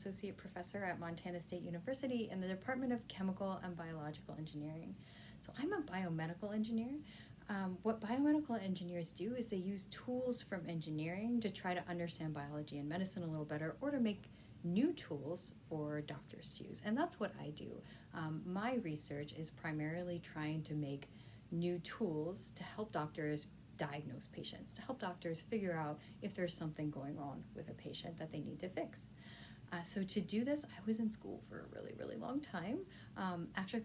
associate professor at Montana State University in the Department of Chemical and Biological Engineering. So I'm a biomedical engineer. What biomedical engineers do is they use tools from engineering to try to understand biology and medicine a little better, or to make new tools for doctors to use. And that's what I do. My research is primarily trying to make new tools to help doctors diagnose patients, to help doctors figure out if there's something going on with a patient that they need to fix. So to do this, I was in school for a really, really long time. After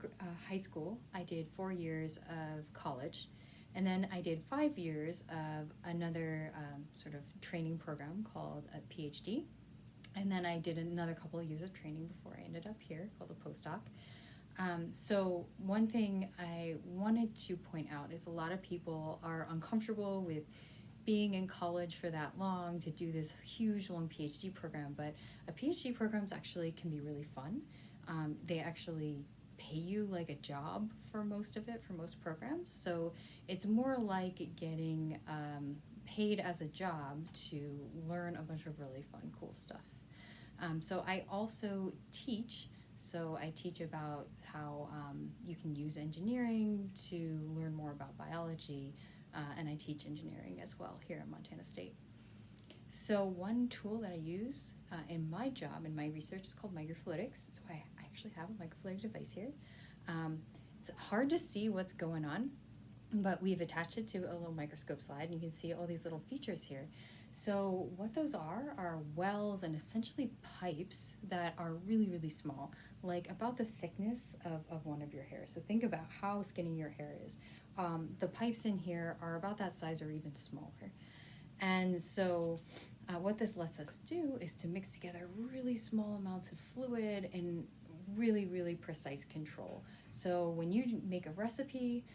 high school, I did 4 years of college, and then I did 5 years of another sort of training program called a PhD. And then I did another couple of years of training before I ended up here, called a postdoc. So one thing I wanted to point out is a lot of people are uncomfortable with being in college for that long to do this huge, long PhD program, but a PhD programs actually can be really fun. They actually pay you like a job for most of it, for most programs. So it's more like getting paid as a job to learn a bunch of really fun, cool stuff. So I also teach. So I teach about how you can use engineering to learn more about biology, and I teach engineering as well here at Montana State. So one tool that I use in my job, in my research, is called microfluidics. So I actually have a microfluidic device here. It's hard to see what's going on, but we've attached it to a little microscope slide, and you can see all these little features here. So what those are wells and essentially pipes that are really, really small, like about the thickness of one of your hairs. So think about how skinny your hair is. The pipes in here are about that size or even smaller. And so what this lets us do is to mix together really small amounts of fluid in really, really precise control. So when you make a recipe,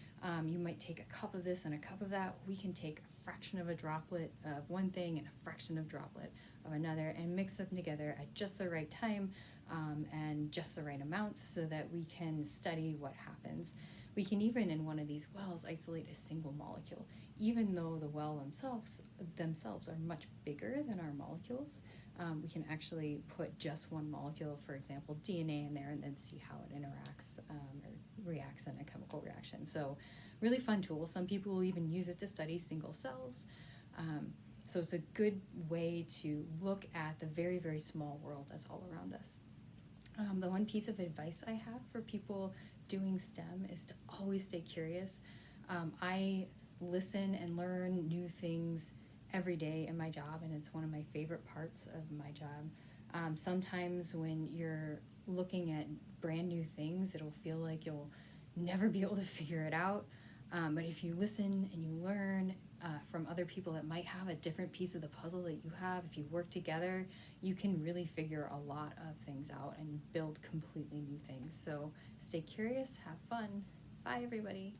you might take a cup of this and a cup of that. We can take a fraction of a droplet of one thing and a fraction of droplet of another and mix them together at just the right time and just the right amounts so that we can study what happens. We can even, in one of these wells, isolate a single molecule, even though the well themselves are much bigger than our molecules. We can actually put just one molecule, for example, DNA in there, and then see how it interacts or reacts in a chemical reaction. So really fun tool. Some people will even use it to study single cells. So it's a good way to look at the very, very small world that's all around us. The one piece of advice I have for people doing STEM is to always stay curious. I listen and learn new things every day in my job, and it's one of my favorite parts of my job. Sometimes when you're looking at brand new things, it'll feel like you'll never be able to figure it out. But if you listen and you learn from other people that might have a different piece of the puzzle that you have, if you work together, you can really figure a lot of things out and build completely new things. So stay curious, have fun. Bye, everybody.